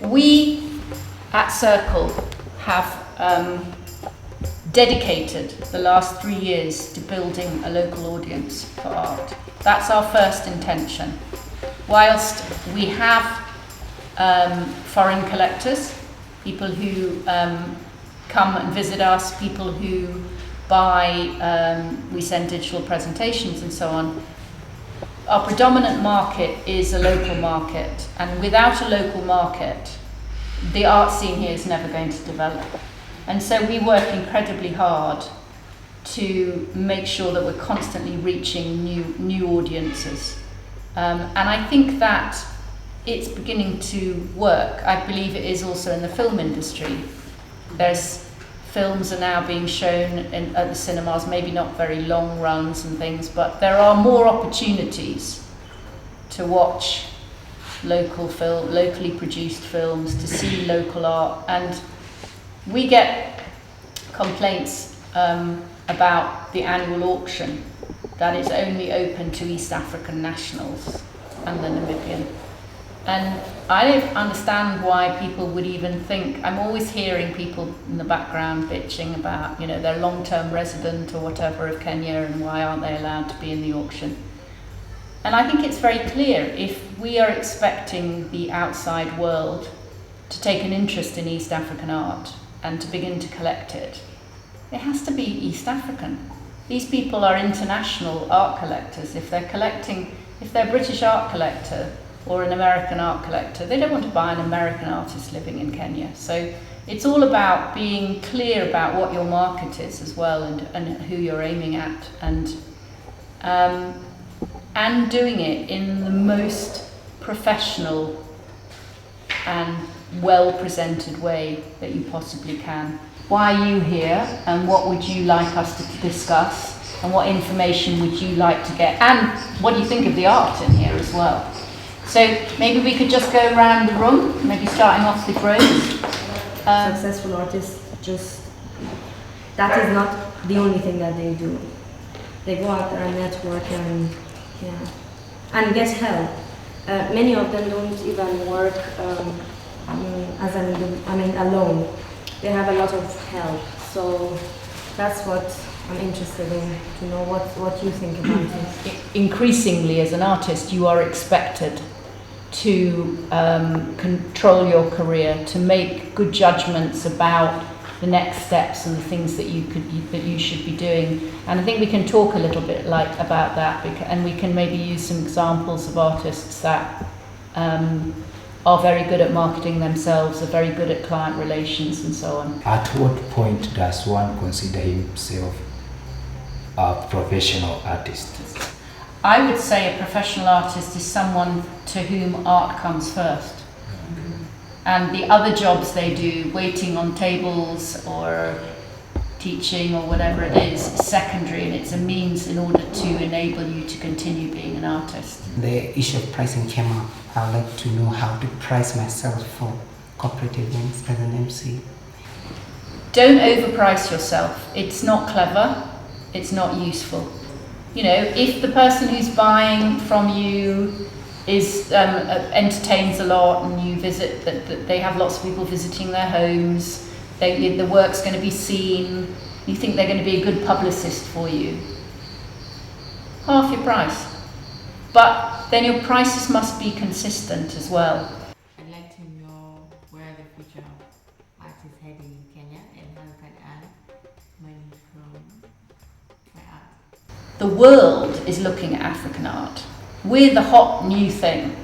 we at Circle have dedicated the last 3 years to building a local audience for art. That's our first intention. Whilst we have foreign collectors, people who come and visit us, people who buy, we send digital presentations and so on. Our predominant market is a local market, and without a local market, the art scene here is never going to develop. And so we work incredibly hard to make sure that we're constantly reaching new audiences. And I think that it's beginning to work. I believe it is also in the film industry. Films are now being shown at the cinemas, maybe not very long runs and things, but there are more opportunities to watch locally produced films, to see local art. And we get complaints about the annual auction that is only open to East African nationals and the Namibian. And I don't understand why people would even think. I'm always hearing people in the background bitching about, their long-term resident or whatever of Kenya and why aren't they allowed to be in the auction. And I think it's very clear, if we are expecting the outside world to take an interest in East African art and to begin to collect it, it has to be East African. These people are international art collectors. If they're a British art collector or an American art collector, they don't want to buy an American artist living in Kenya. So it's all about being clear about what your market is as well, and who you're aiming at, and doing it in the most professional and well-presented way that you possibly can. Why are you here, and what would you like us to discuss, and what information would you like to get, and what do you think of the art in here as well? So maybe we could just go around the room, maybe starting off with Rose. Successful artists, that is not the only thing that they do. They go out there and network and get help. Many of them don't even work alone. They have a lot of help. So that's what I'm interested in, to know what you think about it. Increasingly, as an artist, you are expected to control your career, to make good judgments about the next steps and the things that you should be doing. And I think we can talk a little bit about that, and we can maybe use some examples of artists that are very good at marketing themselves, are very good at client relations and so on. At what point does one consider himself a professional artist? I would say a professional artist is someone to whom art comes first. And the other jobs they do, waiting on tables or teaching or whatever it is secondary, and it's a means in order to enable you to continue being an artist. The issue of pricing came up. I would like to know how to price myself for corporate events as an MC. Don't overprice yourself. It's not clever, it's not useful. If the person who's buying from you entertains a lot, and you visit, that they have lots of people visiting their homes, the work's going to be seen, you think they're going to be a good publicist for you, half your price. But then your prices must be consistent as well. I'd like to know where the future of art is heading in Kenya, and how you can earn money from my art. The world is looking at African art. We're the hot new thing,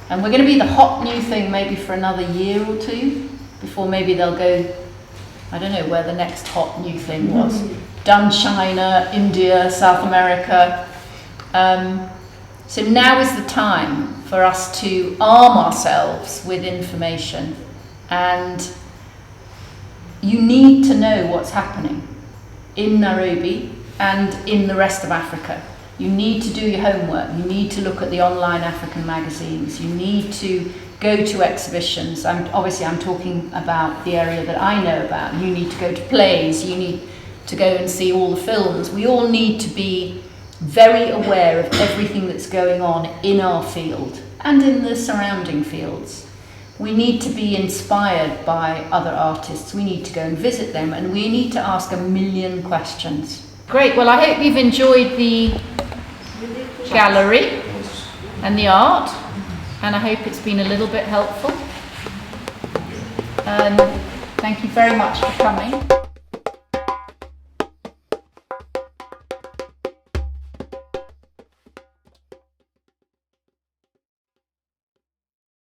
and we're going to be the hot new thing maybe for another year or two before maybe they'll go, I don't know where the next hot new thing was, done China, India, South America. So now is the time for us to arm ourselves with information, and you need to know what's happening in Nairobi and in the rest of Africa. You need to do your homework. You need to look at the online African magazines. You need to go to exhibitions. I'm talking about the area that I know about. You need to go to plays. You need to go and see all the films. We all need to be very aware of everything that's going on in our field and in the surrounding fields. we need to be inspired by other artists. We need to go and visit them, and we need to ask a million questions. Great, well I hope you've enjoyed the gallery and the art, and I hope it's been a little bit helpful. Thank you very much for coming.